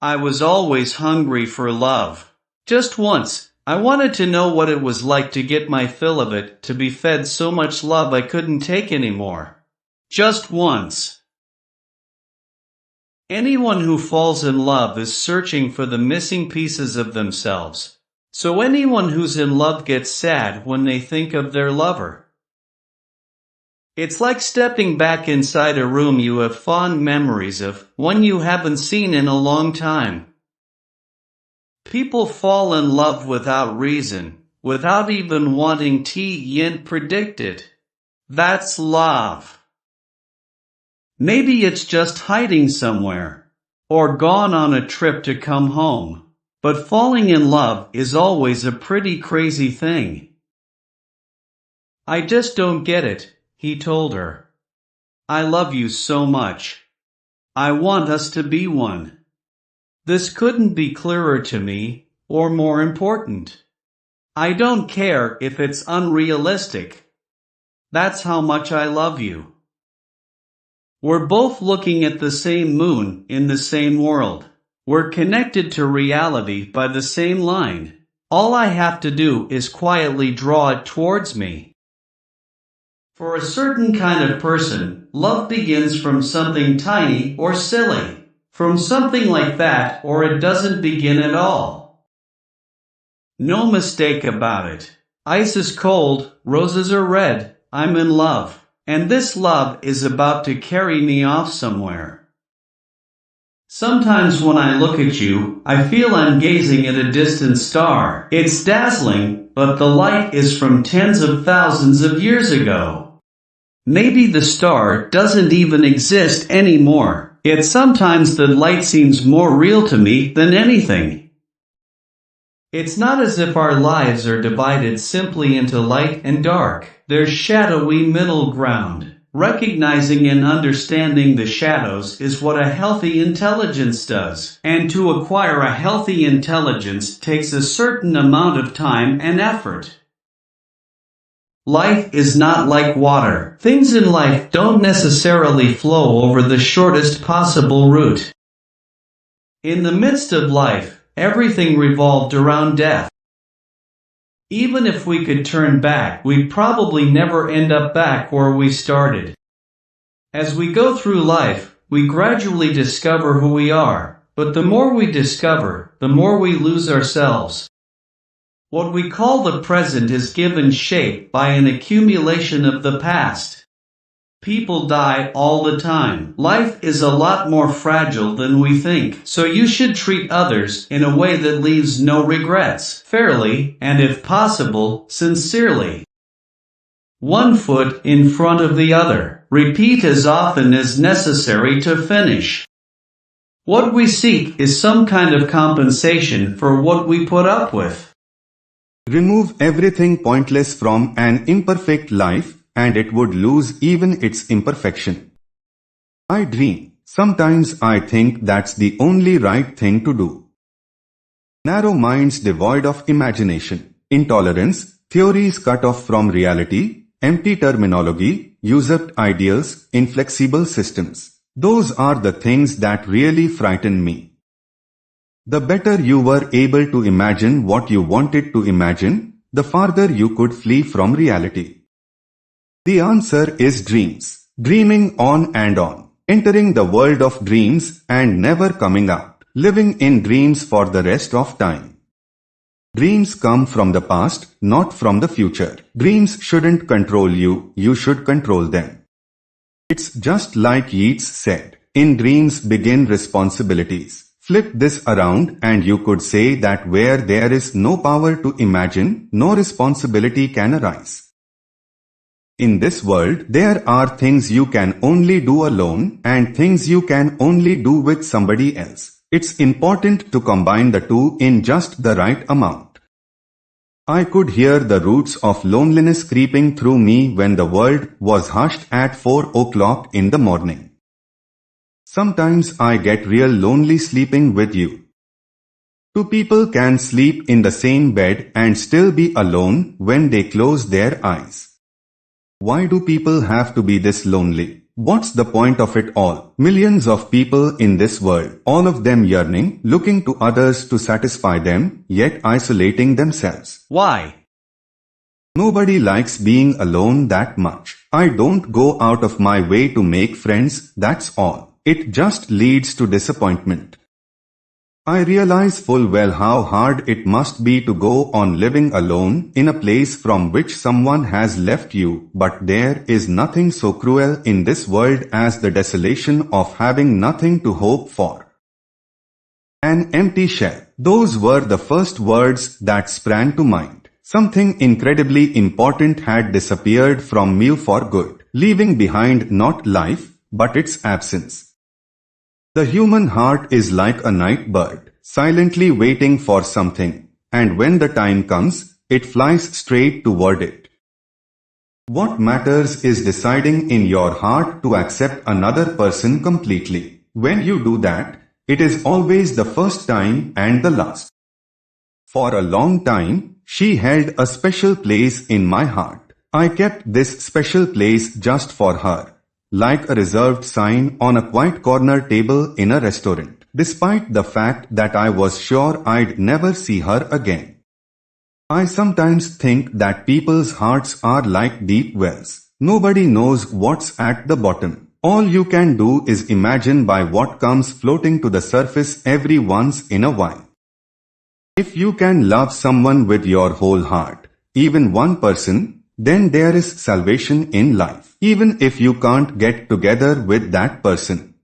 I was always hungry for love. Just once, I wanted to know what it was like to get my fill of it, to be fed so much love I couldn't take anymore. Just once. Anyone who falls in love is searching for the missing pieces of themselves. So anyone who's in love gets sad when they think of their lover. It's like stepping back inside a room you have fond memories of, one you haven't seen in a long time. People fall in love without reason, without even wanting to yet predict it. That's love. Maybe it's just hiding somewhere, or gone on a trip to come home. But falling in love is always a pretty crazy thing. I just don't get it, he told her. I love you so much. I want us to be one. This couldn't be clearer to me, or more important. I don't care if it's unrealistic. That's how much I love you. We're both looking at the same moon in the same world. We're connected to reality by the same line. All I have to do is quietly draw it towards me. For a certain kind of person, love begins from something tiny or silly. From something like that, or it doesn't begin at all. No mistake about it. Ice is cold, roses are red, I'm in love. And this love is about to carry me off somewhere. Sometimes when I look at you, I feel I'm gazing at a distant star. It's dazzling, but the light is from tens of thousands of years ago. Maybe the star doesn't even exist anymore. Yet sometimes the light seems more real to me than anything. It's not as if our lives are divided simply into light and dark. There's shadowy middle ground. Recognizing and understanding the shadows is what a healthy intelligence does. And to acquire a healthy intelligence takes a certain amount of time and effort. Life is not like water. Things in life don't necessarily flow over the shortest possible route. In the midst of life, everything revolved around death. Even if we could turn back, we'd probably never end up back where we started. As we go through life, we gradually discover who we are, but the more we discover, the more we lose ourselves. What we call the present is given shape by an accumulation of the past. People die all the time. Life is a lot more fragile than we think, so you should treat others in a way that leaves no regrets, fairly, and if possible, sincerely. One foot in front of the other. Repeat as often as necessary to finish. What we seek is some kind of compensation for what we put up with. Remove everything pointless from an imperfect life, and it would lose even its imperfection. I dream. Sometimes I think that's the only right thing to do. Narrow minds devoid of imagination, intolerance, theories cut off from reality, empty terminology, usurped ideals, inflexible systems. Those are the things that really frighten me. The better you were able to imagine what you wanted to imagine, the farther you could flee from reality. The answer is dreams. Dreaming on and on. Entering the world of dreams and never coming out. Living in dreams for the rest of time. Dreams come from the past, not from the future. Dreams shouldn't control you, you should control them. It's just like Yeats said, in dreams begin responsibilities. Flip this around and you could say that where there is no power to imagine, no responsibility can arise. In this world, there are things you can only do alone and things you can only do with somebody else. It's important to combine the two in just the right amount. I could hear the roots of loneliness creeping through me when the world was hushed at 4 o'clock in the morning. Sometimes I get real lonely sleeping with you. Two people can sleep in the same bed and still be alone when they close their eyes. Why do people have to be this lonely? What's the point of it all? Millions of people in this world, all of them yearning, looking to others to satisfy them, yet isolating themselves. Why? Nobody likes being alone that much. I don't go out of my way to make friends, that's all. It just leads to disappointment. I realize full well how hard it must be to go on living alone in a place from which someone has left you, but there is nothing so cruel in this world as the desolation of having nothing to hope for. An empty shell. Those were the first words that sprang to mind. Something incredibly important had disappeared from me for good, leaving behind not life, but its absence. The human heart is like a night bird, silently waiting for something, and when the time comes, it flies straight toward it. What matters is deciding in your heart to accept another person completely. When you do that, it is always the first time and the last. For a long time, she held a special place in my heart. I kept this special place just for her, like a reserved sign on a quiet corner table in a restaurant, despite the fact that I was sure I'd never see her again. I sometimes think that people's hearts are like deep wells. Nobody knows what's at the bottom. All you can do is imagine by what comes floating to the surface every once in a while. If you can love someone with your whole heart, even one person, then there is salvation in life, even if you can't get together with that person.